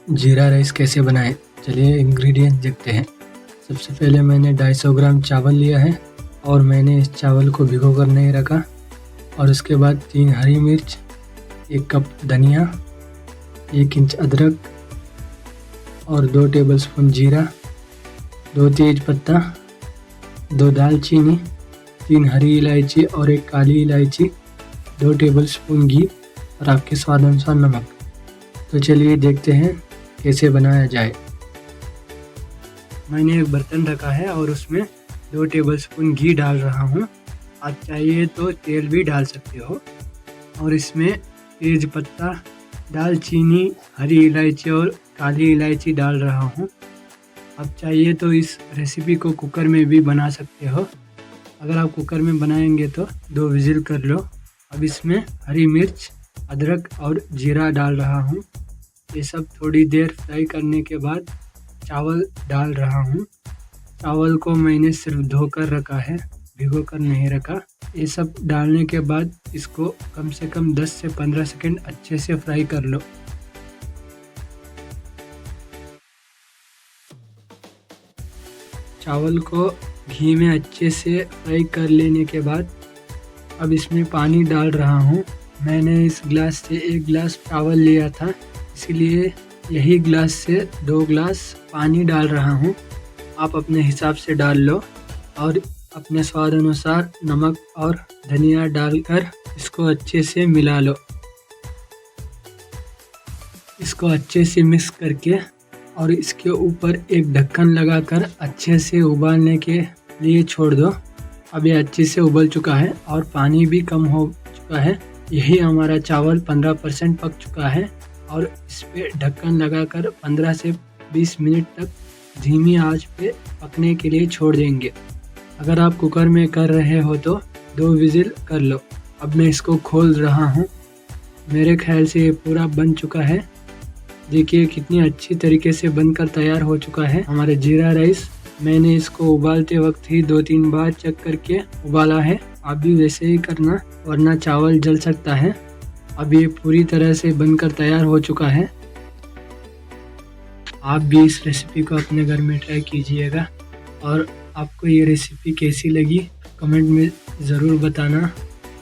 जीरा राइस कैसे बनाएं? चलिए इंग्रेडिएंट देखते हैं। सबसे पहले मैंने 250 ग्राम चावल लिया है और मैंने इस चावल को भिगो कर नहीं रखा। और उसके बाद 3 हरी मिर्च, 1 कप धनिया, 1 इंच अदरक और 2 टेबलस्पून जीरा, 2 तेज पत्ता, 2 दालचीनी, 3 हरी इलायची और 1 काली इलायची, 2 टेबलस्पून घी और आपके स्वाद अनुसार नमक। तो चलिए देखते हैं कैसे बनाया जाए। मैंने एक बर्तन रखा है और उसमें 2 टेबलस्पून घी डाल रहा हूँ। आप चाहिए तो तेल भी डाल सकते हो। और इसमें तेज पत्ता, दालचीनी, हरी इलायची और काली इलायची डाल रहा हूँ। आप चाहिए तो इस रेसिपी को कुकर में भी बना सकते हो। अगर आप कुकर में बनाएंगे तो 2 विजिल कर लो। अब इसमें हरी मिर्च, अदरक और जीरा डाल रहा हूँ। ये सब थोड़ी देर फ्राई करने के बाद चावल डाल रहा हूँ। चावल को मैंने सिर्फ धोकर रखा है, भिगो कर नहीं रखा। ये सब डालने के बाद इसको कम से कम 10 से 15 सेकंड अच्छे से फ्राई कर लो। चावल को घी में अच्छे से फ्राई कर लेने के बाद अब इसमें पानी डाल रहा हूँ। मैंने इस गिलास से 1 गिलास चावल लिया था, इसलिए यही गिलास से 2 गिलास पानी डाल रहा हूँ। आप अपने हिसाब से डाल लो और अपने स्वाद अनुसार नमक और धनिया डालकर इसको अच्छे से मिला लो। इसको अच्छे से मिक्स करके और इसके ऊपर एक ढक्कन लगाकर अच्छे से उबालने के लिए छोड़ दो। अब ये अच्छे से उबल चुका है और पानी भी कम हो चुका है। यही हमारा चावल 15% पक चुका है और इस पे ढक्कन लगाकर 15 से 20 मिनट तक धीमी आंच पे पकने के लिए छोड़ देंगे। अगर आप कुकर में कर रहे हो तो 2 विजिल कर लो। अब मैं इसको खोल रहा हूँ। मेरे ख्याल से ये पूरा बन चुका है। देखिए कितनी अच्छी तरीके से बनकर तैयार हो चुका है हमारे जीरा राइस। मैंने इसको उबालते वक्त ही 2-3 बार चेक करके उबाला है। आप भी वैसे ही करना, वरना चावल जल सकता है। अब ये पूरी तरह से बनकर तैयार हो चुका है। आप भी इस रेसिपी को अपने घर में ट्राई कीजिएगा और आपको ये रेसिपी कैसी लगी कमेंट में ज़रूर बताना।